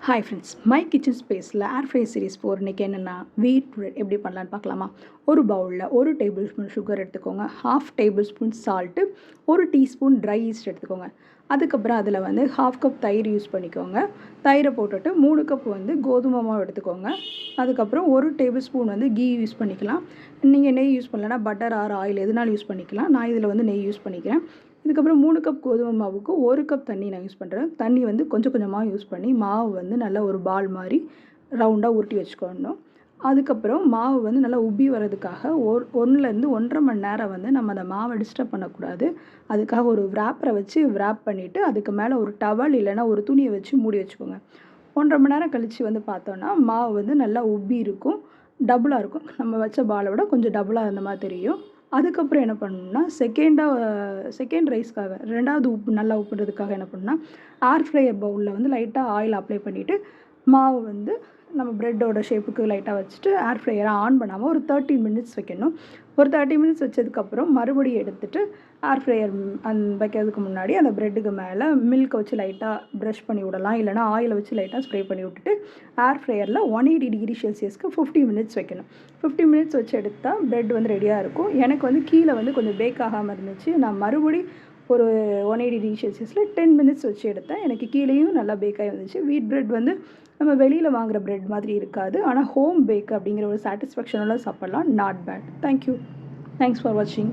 Hi friends, my kitchen ஸ்பேஸில் ஏர் fry series 4 இன்றைக்கி என்னென்னா வீட் பிரெட் எப்படி பண்ணலான்னு பார்க்கலாமா. ஒரு பவுலில் 1 டேபிள் ஸ்பூன் சுகர் எடுத்துக்கோங்க, 1/2 table spoon salt, 1 teaspoon try east எடுத்துக்கோங்க. அதுக்கப்புறம் அதில் 1/2 கப் தயிர் யூஸ் பண்ணிக்கோங்க. தயிரை போட்டுட்டு 3 கப் கோதுமை மாவு எடுத்துக்கோங்க. அதுக்கப்புறம் 1 டேபிள் ஸ்பூன் கீ யூஸ் பண்ணிக்கலாம். நீங்கள் நெய் யூஸ் பண்ணலன்னா பட்டர் ஆர் ஆயில் எதுனாலும் யூஸ் பண்ணிக்கலாம். நான் இதில் நெய் யூஸ் பண்ணிக்கிறேன். இதுக்கப்புறம் 3 கப் கோதுமை மாவுக்கு 1 கப் தண்ணி நான் யூஸ் பண்ணுறேன். தண்ணி கொஞ்சம் கொஞ்சமாக யூஸ் பண்ணி மாவு நல்லா ஒரு பால் மாதிரி ரவுண்டாக உருட்டி வச்சுக்கணும். அதுக்கப்புறம் மாவு நல்லா உப்பி வர்றதுக்காக 1லேருந்து 1.5 மணி நேரம் நம்ம அந்த மாவை டிஸ்டர்ப் பண்ணக்கூடாது. அதுக்காக ஒரு விராப்பரை வச்சு விராப் பண்ணிவிட்டு அதுக்கு மேலே ஒரு டவல் இல்லைனா ஒரு துணியை வச்சு மூடி வச்சுக்கோங்க. 1.5 மணி நேரம் கழித்து பார்த்தோன்னா மாவு நல்லா உப்பி இருக்கும், டபுளாக இருக்கும். நம்ம வச்ச பாலை விட கொஞ்சம் டபுளாக அந்த மாதிரி தெரியும். அதுக்கப்புறம் என்ன பண்ணணும்னா செகண்ட் ரைஸ்க்காக 2வது நல்லா உப்புறதுக்காக என்ன பண்ணணும்னா ஏர் ஃப்ரையர் பவுலில் லைட்டாக ஆயில் அப்ளை பண்ணிவிட்டு மாவு நம்ம ப்ரெட்டோட ஷேப்புக்கு லைட்டாக வச்சுட்டு ஏர் ஃப்ரையரை ஆன் பண்ணாமல் ஒரு 30 மினிட்ஸ் வைக்கணும். ஒரு 30 மினிட்ஸ் வச்சதுக்கப்புறம் மறுபடியும் எடுத்துகிட்டு ஏர் ஃப்ரையர் வைக்கிறதுக்கு முன்னாடி அந்த ப்ரெட்டுக்கு மேலே மில்க்கை வச்சு லைட்டாக ப்ரஷ் பண்ணி விடலாம், இல்லைனா ஆயிலை வச்சு லைட்டாக ஸ்ப்ரே பண்ணி விட்டுட்டு ஏர் ஃப்ரையரில் 180 டிகிரி செல்சியஸ்க்கு 50 மினிட்ஸ் வைக்கணும். 50 மினிட்ஸ் வச்சு எடுத்தால் ப்ரெட் ரெடியாக இருக்கும். எனக்கு கீழே கொஞ்சம் பேக் ஆகாமல் இருந்துச்சு. நான் மறுபடியும் ஒரு 180 டிகிரி செல்சியஸில் 10 மினிட்ஸ் வச்சு எடுத்தேன். எனக்கு கீழேயும் நல்லா பேக்காகி வந்துச்சு. வீட் ப்ரெட் நம்ம வெளியில் வாங்குகிற ப்ரெட் மாதிரி இருக்காது, ஆனால் ஹோம் பேக் அப்படிங்கிற ஒரு சாட்டிஸ்ஃபேக்ஷனோட சாப்பிட்லாம். Not bad. Thank you. Thanks for வாட்சிங்.